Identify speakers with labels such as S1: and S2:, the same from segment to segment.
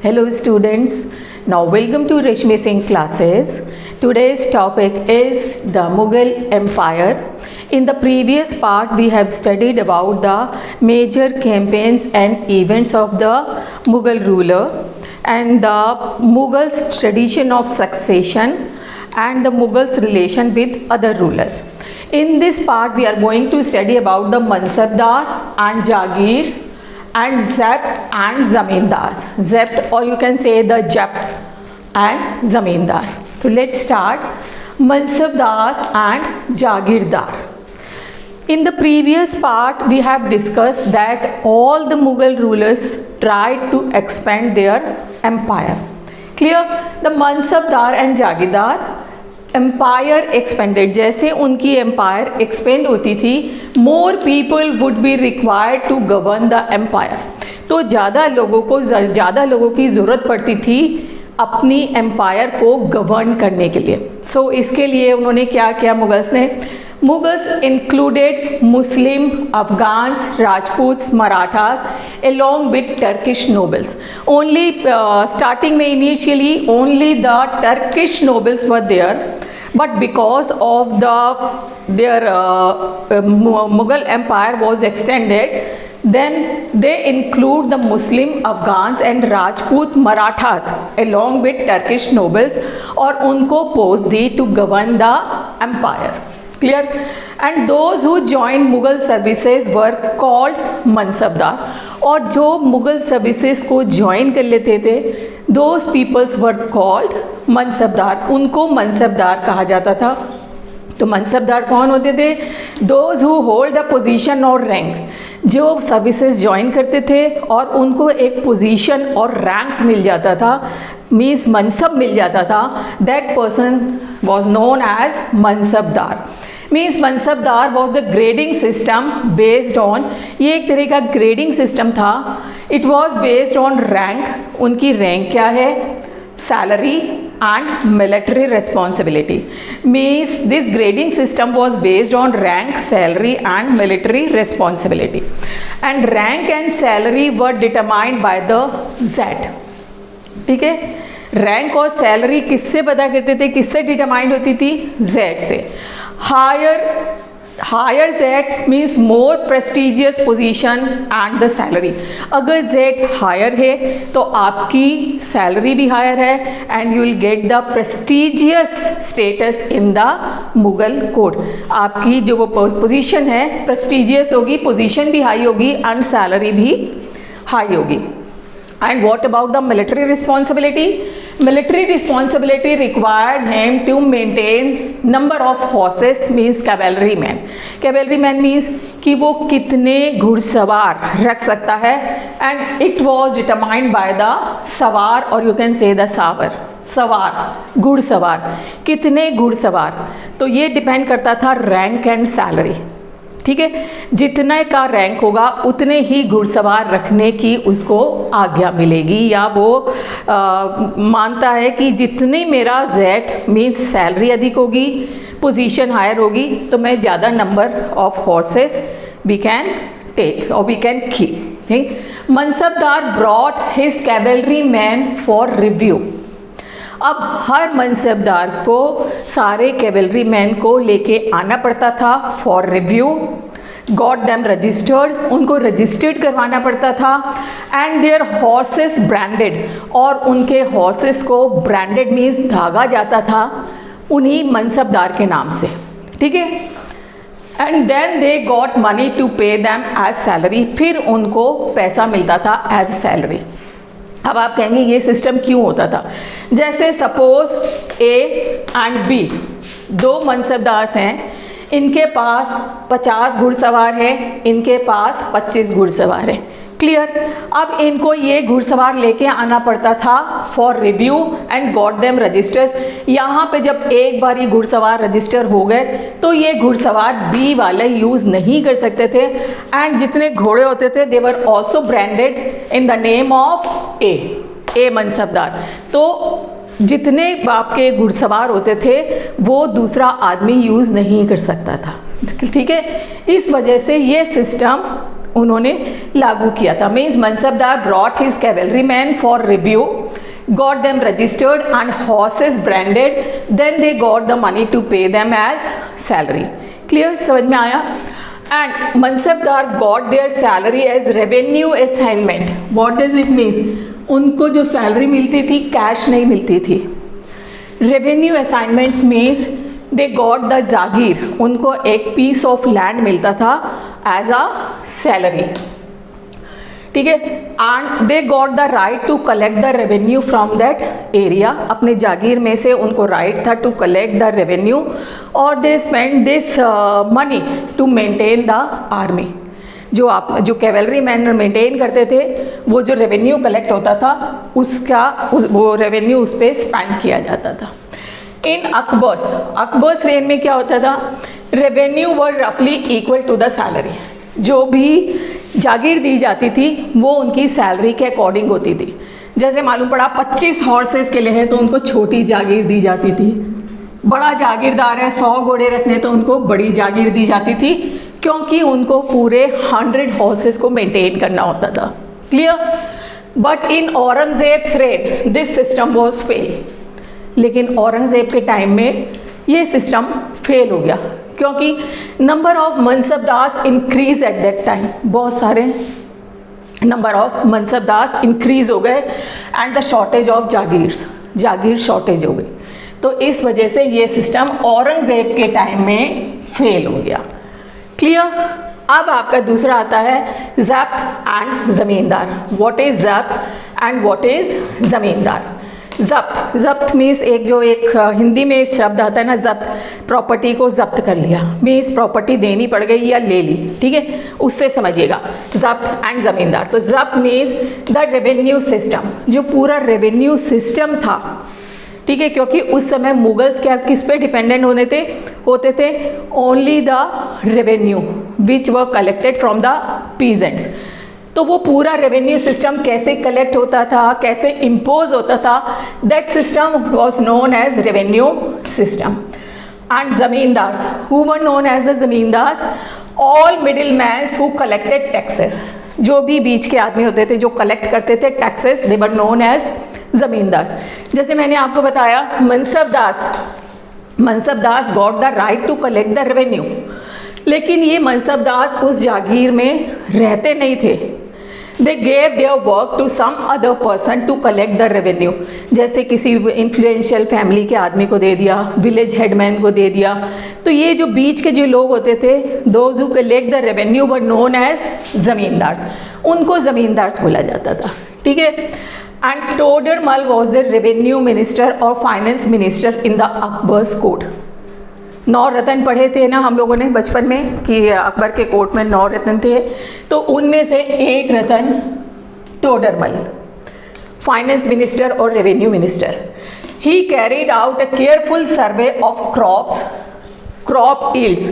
S1: Hello students, now welcome to Reshmi Singh classes. Today's topic is the Mughal Empire. In the previous part we have studied about the major campaigns and events of the Mughal ruler and the Mughals tradition of succession and the Mughals relation with other rulers. In this part we are going to study about the Mansabdar and Jagirs and Zabt and Zamindars. Zabt, or you can say the Japt and Zamindars. So let's start. Mansabdars and Jagirdar. In the previous part we have discussed that all the Mughal rulers tried to expand their empire. Clear? The Mansabdar and Jagirdar empire expanded, जैसे उनकी empire expand होती थी, more people would be required to govern the empire. तो ज़्यादा लोगों की ज़रूरत पड़ती थी अपनी एम्पायर को गवर्न करने के लिए. सो इसके लिए उन्होंने क्या किया मुगल्स ने? Mughals included muslim, Afghans, Rajputs, Marathas along with Turkish nobles. Only starting में initially only the Turkish nobles were there, but because of their Mughal empire was extended, then they include the Muslim, Afghans and Rajput Marathas along with Turkish nobles और उनको post the to govern the empire. Clear? And those who joined Mughal services were called Mansabdar. और जो Mughal services को join कर लेते थे, those peoples were called mansabdar. उनको मनसबदार कहा जाता था. तो मनसबदार कौन होते थे? Those who hold a position or rank. जो सर्विसेज ज्वाइन करते थे और उनको एक पोजीशन और रैंक मिल जाता था, मीन्स मनसब मिल जाता था, that person was known as mansabdar. Means mansabdar was the grading system based on, ये एक तरह का ग्रेडिंग सिस्टम था. It was based on rank. उनकी रैंक क्या है? Salary and military responsibility. Means this grading system was based on rank, salary and military responsibility. And rank and salary were determined by the Z. ठीक है, rank और salary किससे पता करते थे, किससे डिटरमाइंड होती थी? जेड से. हायर जेड means more prestigious position and the salary. अगर जेड हायर है तो आपकी सैलरी भी हायर है and you will get the prestigious status in the Mughal court. आपकी जो वो पोजीशन है प्रेस्टिजियस होगी, पोजीशन भी हाई होगी एंड सैलरी भी हाई होगी. And what about the military responsibility? Military responsibility required him to maintain number of horses, means cavalryman. Cavalryman means कि वो कितने घुड़सवार रख सकता है, and it was determined by the सवार और you can say the सावर. सवार, घुड़सवार, कितने घुड़सवार. तो ये डिपेंड करता था रैंक एंड सैलरी. ठीक है, जितने का रैंक होगा उतने ही घुड़सवार रखने की उसको आज्ञा मिलेगी, या वो मानता है कि जितनी मेरा जेड मीन्स सैलरी अधिक होगी, पोजीशन हायर होगी, तो मैं ज़्यादा number of horses we can take और वी कैन कीप. ठीक. Mansabdar brought his cavalry man for review. अब हर मनसबदार को सारे कैवलरी मैन को लेके आना पड़ता था for review. Got them registered, उनको रजिस्टर्ड करवाना पड़ता था. एंड देयर हॉर्सेस ब्रांडेड, और उनके हॉर्सेस को ब्रांडेड मीन्स धागा जाता था उन्हीं मनसबदार के नाम से. ठीक है. And then they got money to pay them as salary. फिर उनको पैसा मिलता था एज सैलरी. अब आप कहेंगे ये सिस्टम क्यों होता था? जैसे सपोज ए एंड बी दो मनसबदार हैं, इनके पास 50 घुड़सवार है, इनके पास 25 घुड़सवार है. क्लियर? अब इनको ये घुड़सवार लेके आना पड़ता था for review and got them registers. यहाँ पे जब एक बार ये घुड़सवार रजिस्टर हो गए तो ये घुड़सवार बी वाले यूज़ नहीं कर सकते थे. एंड जितने घोड़े होते थे they were also branded in the name of a mansabdar. तो जितने आपके घुड़सवार होते थे वो दूसरा आदमी यूज़ नहीं कर सकता था. ठीक है, इस वजह से ये सिस्टम उन्होंने लागू किया था। Means mansabdar brought his cavalry man for review, got them registered and horses branded, then they got the money to pay them as salary. Clear? समझ में आया? And mansabdar got their salary as revenue assignment. What does it mean? उनको जो salary मिलती थी cash नहीं मिलती थी। Revenue assignments means they got the jagir, उनको एक पीस ऑफ लैंड मिलता था एज अ सैलरी, ठीक है। And they got the right to collect the revenue from that area, अपने जागीर में से उनको राइट था टू कलेक्ट द रेवेन्यू, और they spend this money to maintain the army. जो कैवलरी मैन मेंटेन करते थे वो जो रेवेन्यू कलेक्ट होता था वो रेवेन्यू उस पर स्पेंड किया जाता था। इन अकबर्स रेन में क्या होता था, रेवेन्यू वर रफली इक्वल टू द सैलरी, जो भी जागीर दी जाती थी वो उनकी सैलरी के अकॉर्डिंग होती थी। जैसे मालूम पड़ा 25 हॉर्सेस के लिए है तो उनको छोटी जागीर दी जाती थी, बड़ा जागीरदार है 100 घोड़े रखने तो उनको बड़ी जागीर दी जाती थी, क्योंकि उनको पूरे 100 हॉर्सेस को मेंटेन करना होता था। Clear? But in Aurangzeb's reign this system was fail, लेकिन औरंगजेब के टाइम में ये सिस्टम फेल हो गया, क्योंकि number of mansabdars increase at that time, बहुत सारे नंबर ऑफ मनसबदार्स इंक्रीज हो गए and the shortage of jagir shortage हो गई, तो इस वजह से ये सिस्टम औरंगजेब के टाइम में फेल हो गया। क्लियर? अब आपका दूसरा आता है zabt and zamindar. What is zabt and what is zamindar? Zabt means एक हिंदी में शब्द आता है ना, ज़ब्त, प्रॉपर्टी को ज़ब्त कर लिया, मीन्स प्रॉपर्टी देनी पड़ गई या ले ली, ठीक है, उससे समझिएगा ज़ब्त एंड ज़मींदार। तो ज़ब्त मीन्स द रेवेन्यू सिस्टम, जो पूरा रेवेन्यू सिस्टम था, ठीक है, क्योंकि उस समय मुगल्स क्या किस पे डिपेंडेंट होते थे only the revenue which were collected from the peasants. तो वो पूरा रेवेन्यू सिस्टम कैसे कलेक्ट होता था, कैसे इम्पोज होता था, that system was known as revenue system. And zamindars, who were known as the zamindars, all middle mans who collected taxes, जो भी बीच के आदमी होते थे जो कलेक्ट करते थे taxes, they were known as zamindars. जैसे मैंने आपको बताया mansabdars got the right to collect the revenue, लेकिन ये मनसबदार्स उस जागीर में रहते नहीं थे। They gave their work to some other person to collect the revenue, जैसे किसी इन्फ्लुएंशियल फैमिली के आदमी को दे दिया, विलेज हेडमैन को दे दिया। तो ये जो बीच के जो लोग होते थे, those who collect the revenue were known as zamindars, उनको जमींदार्स बोला जाता था, ठीक है। And Todarmal was the revenue minister और finance minister in the Akbar's court. 9 रत्न पढ़े थे ना हम लोगों ने बचपन में कि अकबर के कोर्ट में 9 रत्न थे, तो उनमें से एक रत्न टोडरमल, फाइनेंस मिनिस्टर और revenue minister. He carried out a careful survey of crop yields,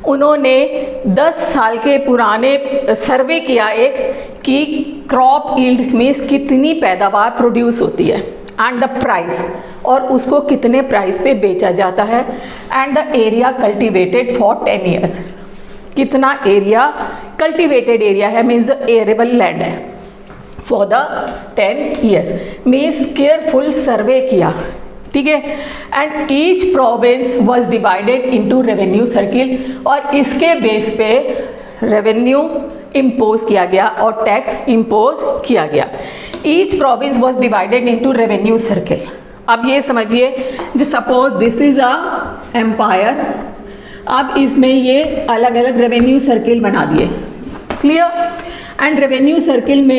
S1: उन्होंने 10 साल के पुराने सर्वे किया एक कि क्रॉप यील्ड मीन्स कितनी पैदावार प्रोड्यूस होती है, एंड द प्राइस, और उसको कितने प्राइस पे बेचा जाता है, and the area cultivated for 10 years, कितना एरिया कल्टिवेटेड एरिया है मीन्स द एरेबल लैंड है for the 10 years, means careful survey किया, ठीक है। And each province was divided into revenue circle, और इसके बेस पे रेवेन्यू इम्पोज किया गया और टैक्स इम्पोज किया गया। Each province was divided into revenue circle. अब ये समझिए, जो suppose this is a empire, अब इसमें ये अलग अलग रेवेन्यू सर्किल बना दिए, क्लियर। एंड रेवेन्यू सर्किल में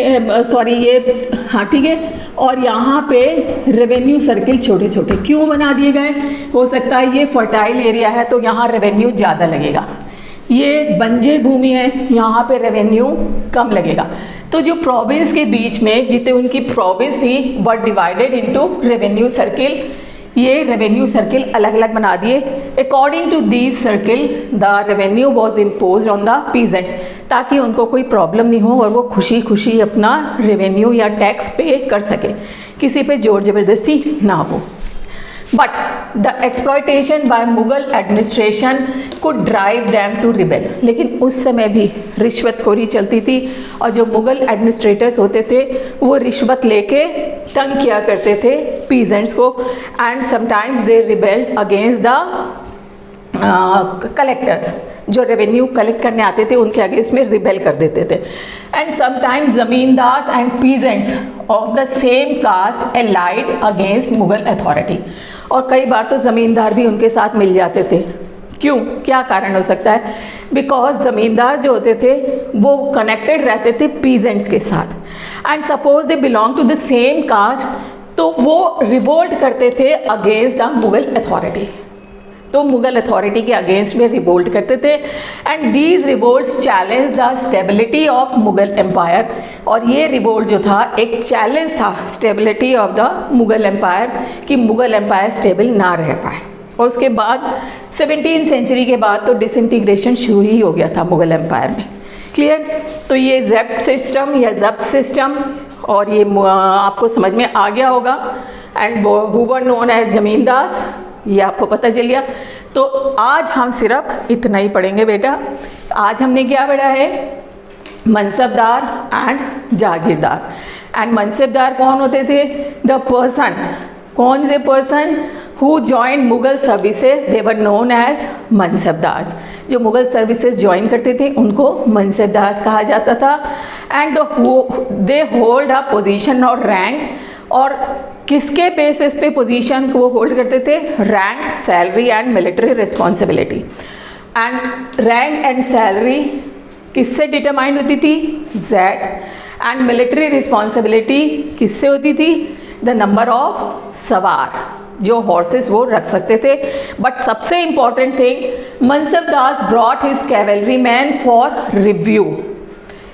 S1: ये हाँ ठीक है, और यहाँ पे रेवेन्यू सर्किल छोटे छोटे क्यों बना दिए गए? हो सकता है ये फर्टाइल एरिया है तो यहाँ रेवेन्यू ज़्यादा लगेगा, ये बंजर भूमि है यहाँ पे रेवेन्यू कम लगेगा। तो जो प्रोविंस के बीच में जितने उनकी प्रोविंस थी but divided into revenue circle, ये रेवेन्यू सर्किल अलग अलग बना दिए। According to these circle the revenue was impose on the peasants, ताकि उनको कोई प्रॉब्लम नहीं हो और वो खुशी खुशी अपना रेवेन्यू या टैक्स पे कर सके, किसी पे जोर ज़बरदस्ती ना हो। but the exploitation by Mughal administration could drive them to rebel. लेकिन उस समय भी रिश्वतखोरी चलती थी और जो मुग़ल एडमिनिस्ट्रेटर्स होते थे वो रिश्वत लेके तंग किया करते थे पीजेंट्स को, and sometimes they rebelled against the collectors, जो रेवेन्यू कलेक्ट करने आते थे उनके अगेंस्ट में रिबेल कर देते थे. And sometimes zamindar and peasants of the same caste allied against Mughal authority. और कई बार तो ज़मींदार भी उनके साथ मिल जाते थे. क्यों, क्या कारण हो सकता है? बिकॉज ज़मींदार जो होते थे वो कनेक्टेड रहते थे पीजेंट्स के साथ, and suppose they belong to the same caste, तो वो रिवोल्ट करते थे अगेंस्ट द मुग़ल अथॉरिटी. तो मुग़ल अथॉरिटी के अगेंस्ट में रिवोल्ट करते थे, and these revolts challenge the stability of Mughal empire. और ये रिवोल्ट जो था एक चैलेंज था stability of the Mughal empire, कि मुग़ल एम्पायर स्टेबल ना रह पाए. और उसके बाद 17वीं सेंचुरी के बाद तो डिसइंटीग्रेशन शुरू ही हो गया था मुग़ल एम्पायर में. क्लियर? तो ये ज़ब्त सिस्टम या ज़ब्त सिस्टम, और ये आपको समझ में आ गया होगा. And who were known as zamindar, ये आपको पता चल गया. तो आज हम सिर्फ इतना ही पढ़ेंगे बेटा. आज हमने क्या पढ़ा है? Mansabdar and Jagirdar. And mansabdar कौन होते थे? द पर्सन, कौन से person who join Mughal services, they were known as mansabdar. जो मुग़ल सर्विसेज ज्वाइन करते थे उनको मनसबदार कहा जाता था. And they hold a position और रैंक, और किसके बेसिस पे पोजीशन को वो होल्ड करते थे? Rank, salary and military responsibility. And rank and salary किससे डिटरमाइंड होती थी? जेड. एंड मिलिट्री रिस्पॉन्सिबिलिटी किससे होती थी? द नंबर ऑफ सवार, जो हॉर्सेस वो रख सकते थे. बट सबसे important thing, mansabdar brought his cavalry man for review,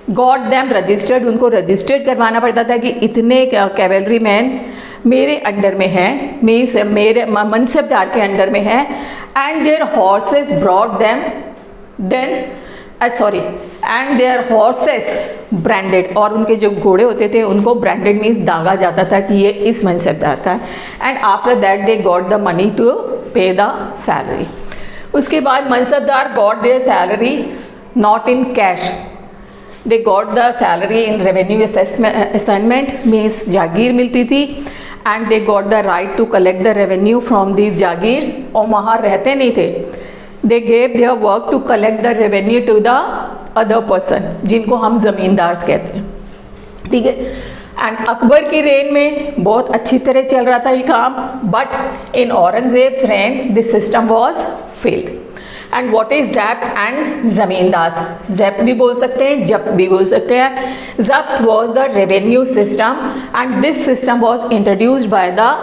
S1: got them registered. उनको रजिस्टर्ड करवाना पड़ता था कि इतने कैवेलरी मैन मेरे अंडर में हैं, मेरे मनसबदार के अंडर में हैं. And their horses brought them then and their horses branded, और उनके जो घोड़े होते थे उनको ब्रांडेड मीन्स दागा जाता था कि ये इस मनसबदार का है. And after that they got the money to pay the salary. उसके बाद mansabdar got their salary not in cash, they got the salary in revenue assignment, means jagir मिलती थी. And they got the right to collect the revenue from these jagirs. और वहाँ रहते नहीं थे, they gave their work to collect the revenue to the other person, जिनको हम ज़मींदार कहते हैं. ठीक है? एंड अकबर की रेन में बहुत अच्छी तरह चल रहा था ये काम, but in Aurangzeb's reign this system was failed. And what is zabt and zamindar? Zabt भी बोल सकते हैं, जब्त भी बोल सकते हैं. Zabt was the revenue system, and this system was introduced by the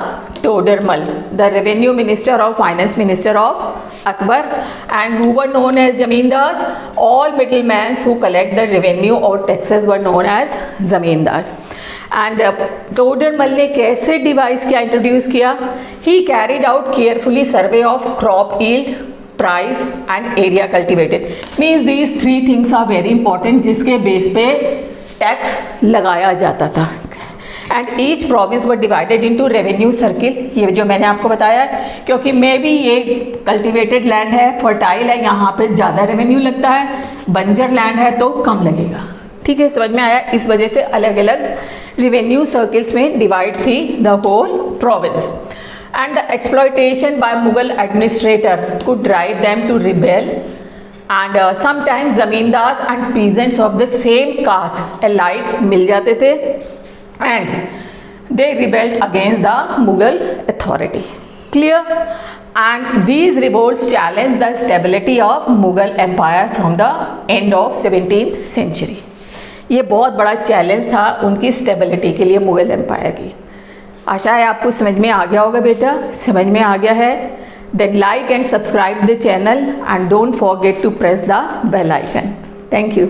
S1: Todarmal, the revenue minister और finance minister of Akbar. And who were known as zamindar. All middle man who collect the revenue और taxes were known as zamindar. And Todarmal ने कैसे devise किया, introduce किया? He carried out carefully survey of crop yield, price and area cultivated. Means these 3 things are very important, जिसके base पे tax लगाया जाता था. And each province were divided into revenue circle. ये जो मैंने आपको बताया, क्योंकि मे बी ये कल्टिवेटेड लैंड है, फर्टाइल है, यहाँ पे ज़्यादा रेवेन्यू लगता है, बंजर लैंड है तो कम लगेगा. ठीक है, समझ में आया? इस वजह से अलग अलग रेवेन्यू सर्किल्स में डिवाइड थी the whole province. And the exploitation by Mughal administrator could drive them to rebel, and sometimes zamindars and peasants of the same caste allied मिल जाते थे, and they rebelled against the Mughal authority. Clear? And these revolts challenged the stability of Mughal empire from the end of 17th century. ये बहुत बड़ा challenge था उनकी stability के लिए Mughal empire की. आशा है आपको समझ में आ गया होगा बेटा. समझ में आ गया है? Then like and subscribe the channel, and don't forget to press the bell icon. Thank you.